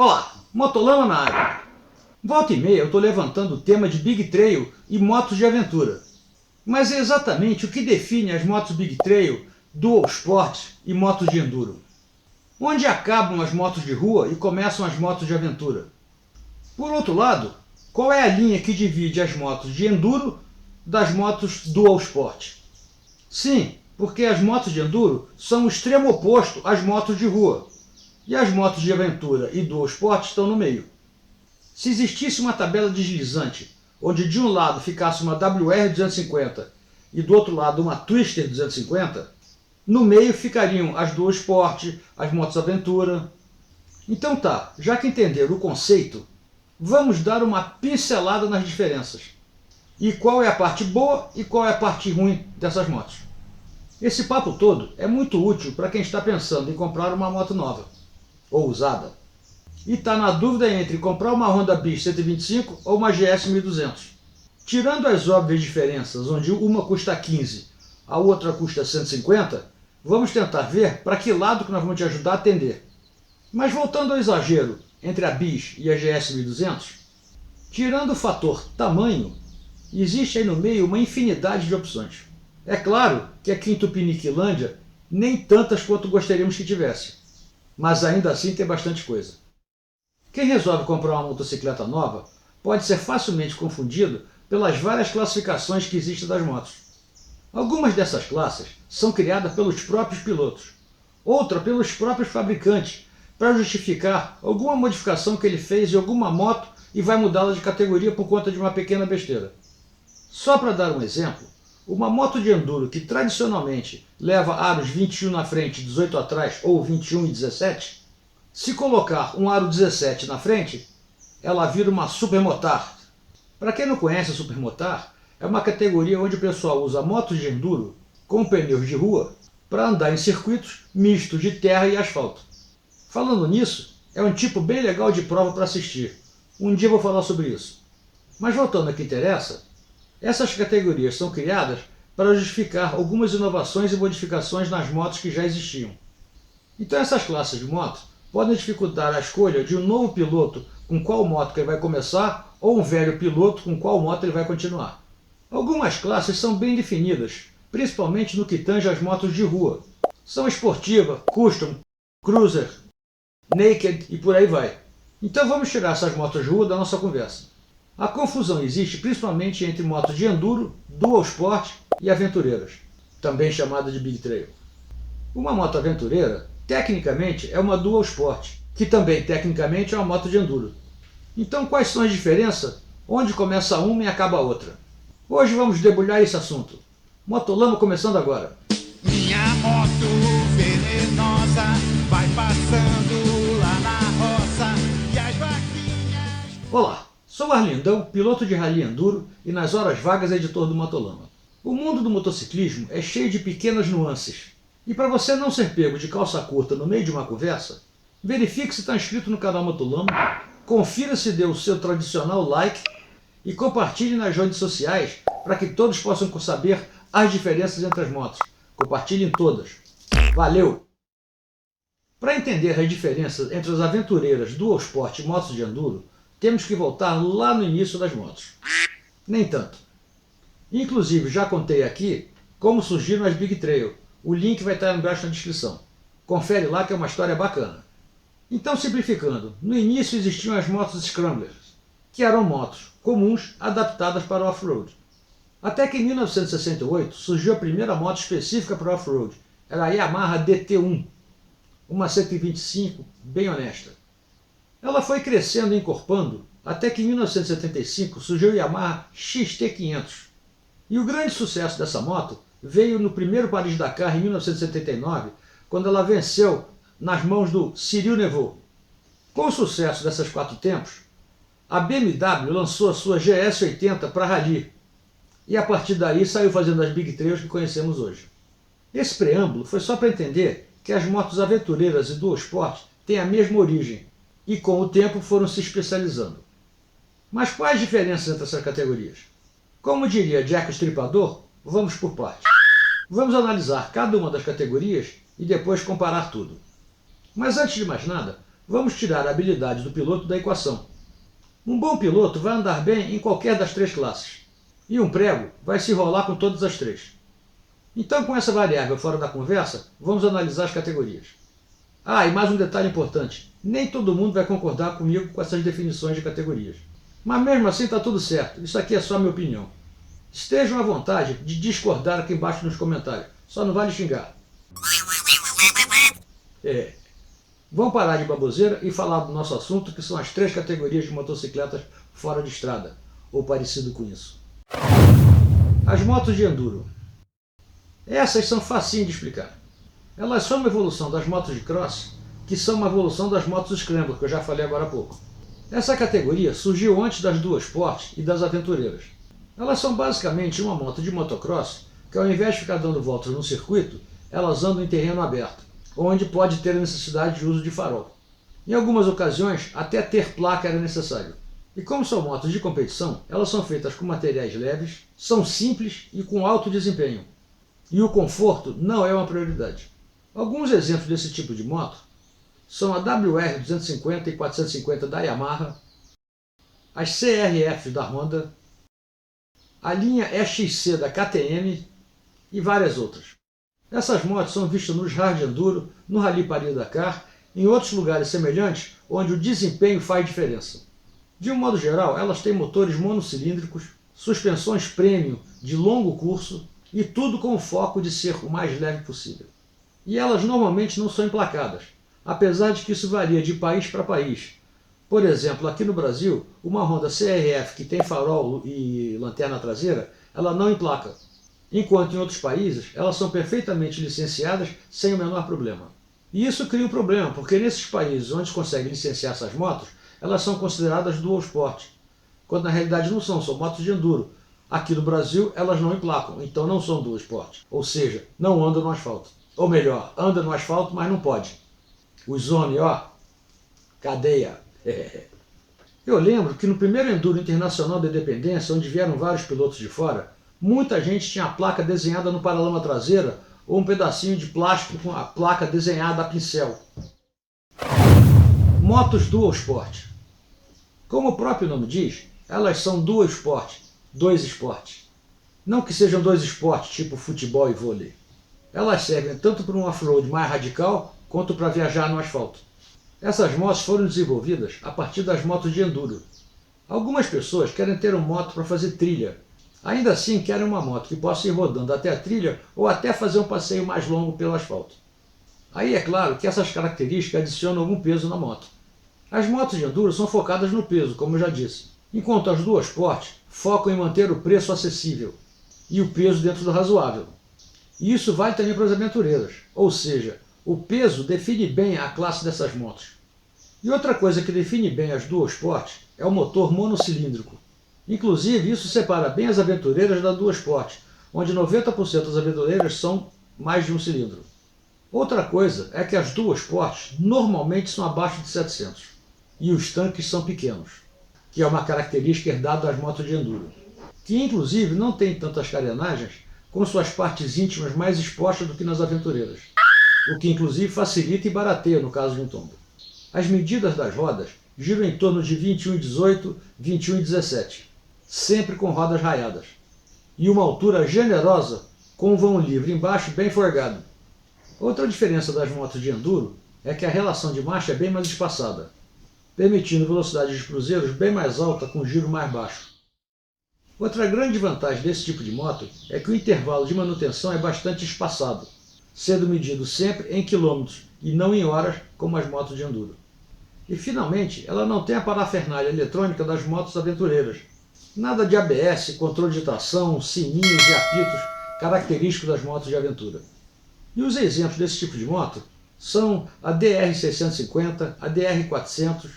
Olá, Motolama na área. Volta e meia eu estou levantando o tema de Big Trail e motos de aventura. Mas é exatamente o que define as motos Big Trail, Dual Sport e motos de enduro. Onde acabam as motos de rua e começam as motos de aventura? Por outro lado, qual é a linha que divide as motos de enduro das motos Dual Sport? Sim, porque as motos de enduro são o extremo oposto às motos de rua. E as motos de aventura e Dual Sport estão no meio. Se existisse uma tabela deslizante, onde de um lado ficasse uma WR250 e do outro lado uma Twister 250, no meio ficariam as Dual Sport, as motos aventura. Então tá, já que entenderam o conceito, vamos dar uma pincelada nas diferenças. E qual é a parte boa e qual é a parte ruim dessas motos. Esse papo todo é muito útil para quem está pensando em comprar uma moto nova ou usada, e está na dúvida entre comprar uma Honda Bis 125 ou uma GS 1200. Tirando as óbvias diferenças, onde uma custa 15, a outra custa 150, vamos tentar ver para que lado que nós vamos te ajudar a atender. Mas voltando ao exagero entre a Bis e a GS 1200, tirando o fator tamanho, existe aí no meio uma infinidade de opções. É claro que aqui em Tupiniquilândia, nem tantas quanto gostaríamos que tivesse. Mas ainda assim tem bastante coisa. Quem resolve comprar uma motocicleta nova pode ser facilmente confundido pelas várias classificações que existem das motos. Algumas dessas classes são criadas pelos próprios pilotos, outra pelos próprios fabricantes, para justificar alguma modificação que ele fez em alguma moto e vai mudá-la de categoria por conta de uma pequena besteira. Só para dar um exemplo, uma moto de enduro que tradicionalmente leva aros 21 na frente e 18 atrás, ou 21 e 17, se colocar um aro 17 na frente, ela vira uma Supermotard. Para quem não conhece a Supermotard, é uma categoria onde o pessoal usa motos de enduro com pneus de rua para andar em circuitos mistos de terra e asfalto. Falando nisso, é um tipo bem legal de prova para assistir. Um dia eu vou falar sobre isso. Mas voltando ao que interessa, essas categorias são criadas para justificar algumas inovações e modificações nas motos que já existiam. Então essas classes de motos podem dificultar a escolha de um novo piloto com qual moto que ele vai começar ou um velho piloto com qual moto ele vai continuar. Algumas classes são bem definidas, principalmente no que tange às motos de rua. São esportiva, custom, cruiser, naked e por aí vai. Então vamos tirar essas motos de rua da nossa conversa. A confusão existe principalmente entre motos de enduro, dual sport e aventureiras, também chamada de Big Trail. Uma moto aventureira, tecnicamente, é uma dual sport, que também tecnicamente é uma moto de enduro. Então quais são as diferenças? Onde começa uma e acaba a outra? Hoje vamos debulhar esse assunto. Motolama começando agora. Minha moto venenosa vai passando lá na roça e as vaquinhas... Olá, sou Arlindão, piloto de rally enduro e nas horas vagas editor do Motolama. O mundo do motociclismo é cheio de pequenas nuances. E para você não ser pego de calça curta no meio de uma conversa, verifique se está inscrito no canal Motolama, confira se deu o seu tradicional like e compartilhe nas redes sociais para que todos possam saber as diferenças entre as motos. Compartilhem todas. Valeu! Para entender as diferenças entre as aventureiras dual sport e motos de enduro, temos que voltar lá no início das motos. Nem tanto. Inclusive, já contei aqui como surgiram as Big Trail. O link vai estar embaixo na descrição. Confere lá que é uma história bacana. Então, simplificando, no início existiam as motos Scramblers, que eram motos comuns adaptadas para off-road. Até que em 1968 surgiu a primeira moto específica para off-road. Era a Yamaha DT1, uma 125 bem honesta. Ela foi crescendo e encorpando até que em 1975 surgiu a Yamaha XT500. E o grande sucesso dessa moto veio no primeiro Paris-Dakar em 1979, quando ela venceu nas mãos do Cyril Neveu. Com o sucesso dessas quatro tempos, a BMW lançou a sua GS80 para rally, e a partir daí saiu fazendo as Big Trails que conhecemos hoje. Esse preâmbulo foi só para entender que as motos aventureiras e dual sport têm a mesma origem, e com o tempo foram se especializando. Mas quais as diferenças entre essas categorias? Como diria Jack o Estripador, vamos por partes. Vamos analisar cada uma das categorias e depois comparar tudo. Mas antes de mais nada, vamos tirar a habilidade do piloto da equação. Um bom piloto vai andar bem em qualquer das três classes, e um prego vai se enrolar com todas as três. Então, com essa variável fora da conversa, vamos analisar as categorias. Ah, e mais um detalhe importante, nem todo mundo vai concordar comigo com essas definições de categorias. Mas mesmo assim está tudo certo, isso aqui é só minha opinião. Estejam à vontade de discordar aqui embaixo nos comentários, só não vale xingar. Vamos parar de baboseira e falar do nosso assunto, que são as três categorias de motocicletas fora de estrada, ou parecido com isso. As motos de enduro. Essas são facinho de explicar. Elas são uma evolução das motos de cross, que são uma evolução das motos scramble, que eu já falei agora há pouco. Essa categoria surgiu antes das duas Sport e das aventureiras. Elas são basicamente uma moto de motocross, que ao invés de ficar dando voltas no circuito, elas andam em terreno aberto, onde pode ter a necessidade de uso de farol. Em algumas ocasiões, até ter placa era necessário. E como são motos de competição, elas são feitas com materiais leves, são simples e com alto desempenho. E o conforto não é uma prioridade. Alguns exemplos desse tipo de moto são a WR 250 e 450 da Yamaha, as CRF da Honda, a linha EXC da KTM e várias outras. Essas motos são vistas nos Hard Enduro, no Rally Paris-Dakar e em outros lugares semelhantes onde o desempenho faz diferença. De um modo geral, elas têm motores monocilíndricos, suspensões premium de longo curso e tudo com o foco de ser o mais leve possível. E elas normalmente não são emplacadas, apesar de que isso varia de país para país. Por exemplo, aqui no Brasil, uma Honda CRF que tem farol e lanterna traseira, ela não emplaca. Enquanto em outros países, elas são perfeitamente licenciadas sem o menor problema. E isso cria um problema, porque nesses países onde se consegue licenciar essas motos, elas são consideradas dual sport, quando na realidade não são motos de enduro. Aqui no Brasil, elas não emplacam, então não são dual sport, ou seja, não andam no asfalto. Ou melhor, anda no asfalto, mas não pode. Os homens, ó, cadeia. Eu lembro que no primeiro Enduro Internacional da Independência, onde vieram vários pilotos de fora, muita gente tinha a placa desenhada no paralama traseira ou um pedacinho de plástico com a placa desenhada a pincel. Motos Dual Sport. Como o próprio nome diz, elas são dual sport, dois esportes. Não que sejam dois esportes tipo futebol e vôlei. Elas servem tanto para um off-road mais radical quanto para viajar no asfalto. Essas motos foram desenvolvidas a partir das motos de enduro. Algumas pessoas querem ter uma moto para fazer trilha. Ainda assim, querem uma moto que possa ir rodando até a trilha ou até fazer um passeio mais longo pelo asfalto. Aí é claro que essas características adicionam algum peso na moto. As motos de enduro são focadas no peso, como eu já disse, enquanto as dual sport focam em manter o preço acessível e o peso dentro do razoável. E isso vale também para as aventureiras, ou seja, o peso define bem a classe dessas motos. E outra coisa que define bem as dual sport é o motor monocilíndrico. Inclusive, isso separa bem as aventureiras da dual sport, onde 90% das aventureiras são mais de um cilindro. Outra coisa é que as dual sport normalmente são abaixo de 700 e os tanques são pequenos, que é uma característica herdada das motos de enduro, que inclusive não tem tantas carenagens com suas partes íntimas mais expostas do que nas aventureiras, o que inclusive facilita e barateia no caso de um tombo. As medidas das rodas giram em torno de 21,18, 21,17, sempre com rodas raiadas, e uma altura generosa com um vão livre embaixo bem forgado. Outra diferença das motos de enduro é que a relação de marcha é bem mais espaçada, permitindo velocidade de cruzeiros bem mais alta com giro mais baixo. Outra grande vantagem desse tipo de moto é que o intervalo de manutenção é bastante espaçado, sendo medido sempre em quilômetros e não em horas como as motos de enduro. E finalmente, ela não tem a parafernália eletrônica das motos aventureiras. Nada de ABS, controle de tração, sininhos e apitos característicos das motos de aventura. E os exemplos desse tipo de moto são a DR650, a DR400,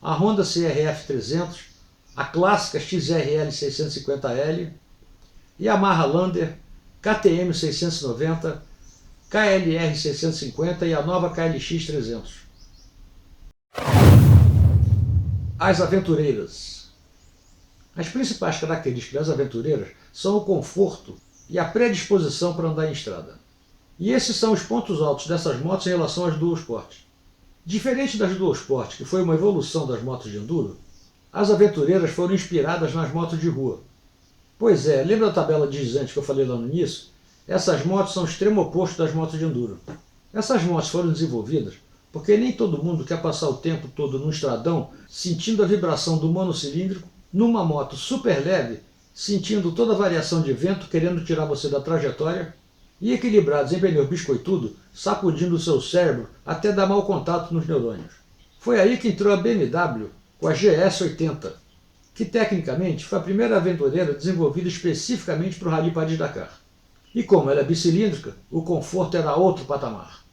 a Honda CRF 300, a clássica XRL 650L, Yamaha Lander, KTM 690, KLR 650 e a nova KLX 300. As aventureiras. As principais características das aventureiras são o conforto e a predisposição para andar em estrada. E esses são os pontos altos dessas motos em relação às dual sport. Diferente das Dual Sport, que foi uma evolução das motos de enduro, as aventureiras foram inspiradas nas motos de rua. Pois é, lembra da tabela de gigantes que eu falei lá no início? Essas motos são o extremo oposto das motos de enduro. Essas motos foram desenvolvidas porque nem todo mundo quer passar o tempo todo num estradão sentindo a vibração do monocilíndrico, numa moto super leve, sentindo toda a variação de vento querendo tirar você da trajetória, e equilibrados em pneu biscoitudo, sacudindo o seu cérebro até dar mau contato nos neurônios. Foi aí que entrou a BMW com a GS80, que tecnicamente foi a primeira aventureira desenvolvida especificamente para o Rally Paris-Dakar. E como ela é bicilíndrica, o conforto era outro patamar.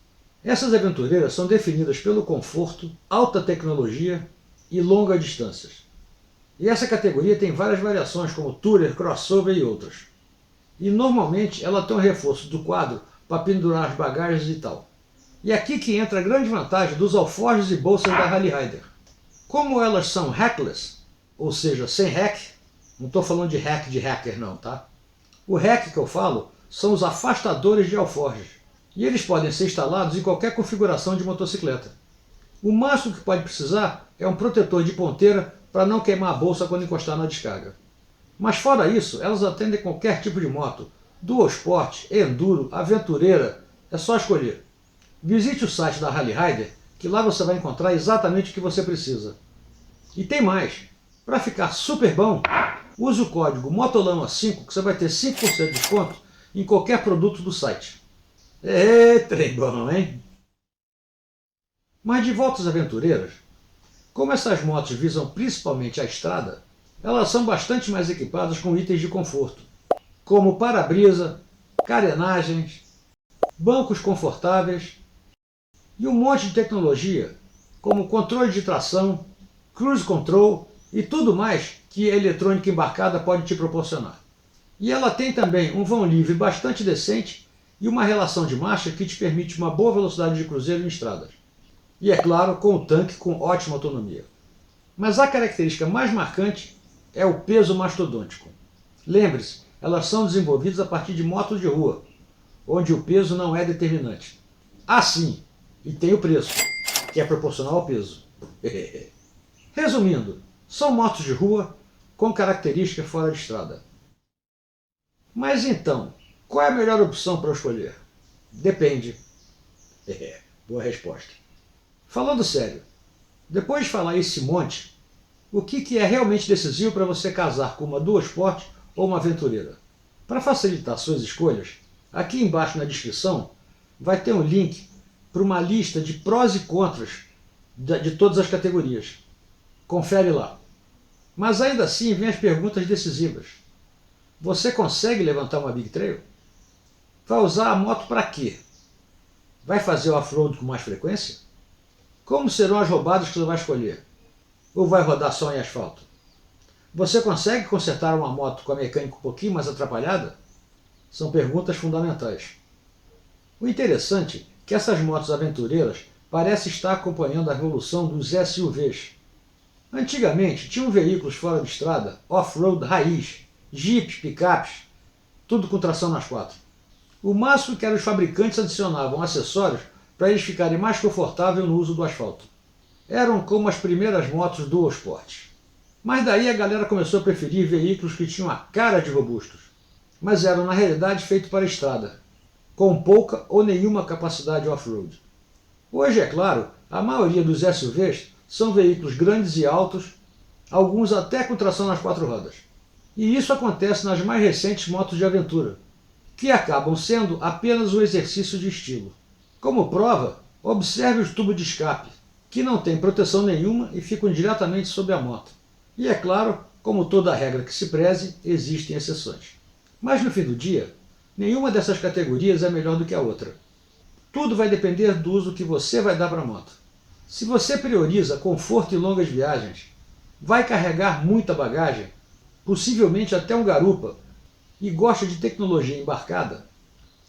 Essas aventureiras são definidas pelo conforto, alta tecnologia e longas distâncias. E essa categoria tem várias variações como Tourer, Crossover e outras. E normalmente ela tem um reforço do quadro para pendurar as bagagens e tal. E é aqui que entra a grande vantagem dos alforjes e bolsas da Rally Rider. Como elas são hackless, ou seja, sem hack, não estou falando de hack de hacker não, tá? O hack que eu falo são os afastadores de alforjes. E eles podem ser instalados em qualquer configuração de motocicleta. O máximo que pode precisar é um protetor de ponteira para não queimar a bolsa quando encostar na descarga. Mas fora isso, elas atendem qualquer tipo de moto, Dual Sport, Enduro, Aventureira, é só escolher. Visite o site da Rally Rider, que lá você vai encontrar exatamente o que você precisa. E tem mais, para ficar super bom, use o código MOTOLAMA5 que você vai ter 5% de desconto em qualquer produto do site. Trem bom, hein? Mas de volta às aventureiras, como essas motos visam principalmente a estrada, elas são bastante mais equipadas com itens de conforto, como para-brisa, carenagens, bancos confortáveis e um monte de tecnologia, como controle de tração, cruise control e tudo mais que a eletrônica embarcada pode te proporcionar. E ela tem também um vão livre bastante decente e uma relação de marcha que te permite uma boa velocidade de cruzeiro em estradas. E é claro, com o tanque com ótima autonomia. Mas a característica mais marcante é o peso mastodôntico. Lembre-se, elas são desenvolvidas a partir de motos de rua, onde o peso não é determinante. Sim, e tem o preço, que é proporcional ao peso. Resumindo, são motos de rua com característica fora de estrada. Mas então, qual é a melhor opção para eu escolher? Depende. Boa resposta. Falando sério, depois de falar esse monte, o que é realmente decisivo para você casar com uma Dual Sport ou uma aventureira? Para facilitar suas escolhas, aqui embaixo na descrição vai ter um link para uma lista de prós e contras de todas as categorias. Confere lá. Mas ainda assim vem as perguntas decisivas. Você consegue levantar uma Big Trail? Vai usar a moto para quê? Vai fazer o off-road com mais frequência? Como serão as roubadas que você vai escolher? Ou vai rodar só em asfalto? Você consegue consertar uma moto com a mecânica um pouquinho mais atrapalhada? São perguntas fundamentais. O interessante é que essas motos aventureiras parecem estar acompanhando a evolução dos SUVs. Antigamente tinham veículos fora de estrada, off-road raiz, jipes, picapes, tudo com tração nas quatro. O máximo que era os fabricantes adicionavam acessórios para eles ficarem mais confortáveis no uso do asfalto. Eram como as primeiras motos Dual Sport. Mas daí a galera começou a preferir veículos que tinham a cara de robustos, mas eram na realidade feitos para a estrada, com pouca ou nenhuma capacidade off-road. Hoje, é claro, a maioria dos SUVs são veículos grandes e altos, alguns até com tração nas quatro rodas. E isso acontece nas mais recentes motos de aventura, que acabam sendo apenas um exercício de estilo. Como prova, observe os tubos de escape, que não têm proteção nenhuma e ficam diretamente sob a moto. E é claro, como toda regra que se preze, existem exceções. Mas no fim do dia, nenhuma dessas categorias é melhor do que a outra. Tudo vai depender do uso que você vai dar para a moto. Se você prioriza conforto e longas viagens, vai carregar muita bagagem, possivelmente até um garupa, e gosta de tecnologia embarcada,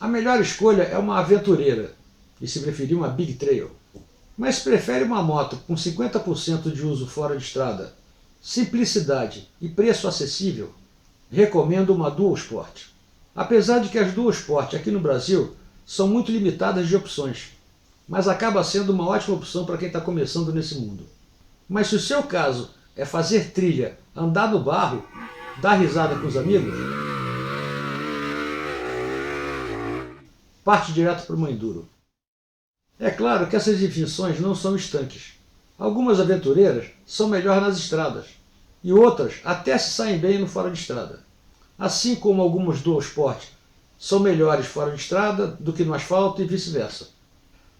a melhor escolha é uma aventureira, e se preferir uma Big Trail. Mas se prefere uma moto com 50% de uso fora de estrada, simplicidade e preço acessível, recomendo uma Dual Sport. Apesar de que as Dual Sport aqui no Brasil são muito limitadas de opções. mas acaba sendo uma ótima opção para quem está começando nesse mundo. Mas se o seu caso é fazer trilha, andar no barro, dar risada com os amigos, parte direto para o enduro. É claro que essas definições não são estanques. Algumas aventureiras são melhor nas estradas, e outras até se saem bem no fora de estrada. Assim como algumas dual sport são melhores fora de estrada do que no asfalto e vice-versa.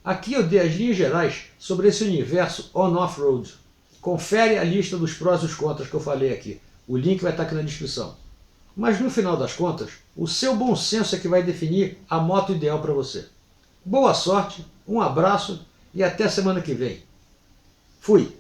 Aqui eu dei as linhas gerais sobre esse universo on-off-road. Confere a lista dos prós e os contras que eu falei aqui. O link vai estar aqui na descrição. Mas no final das contas, o seu bom senso é que vai definir a moto ideal para você. Boa sorte, um abraço e até semana que vem. Fui!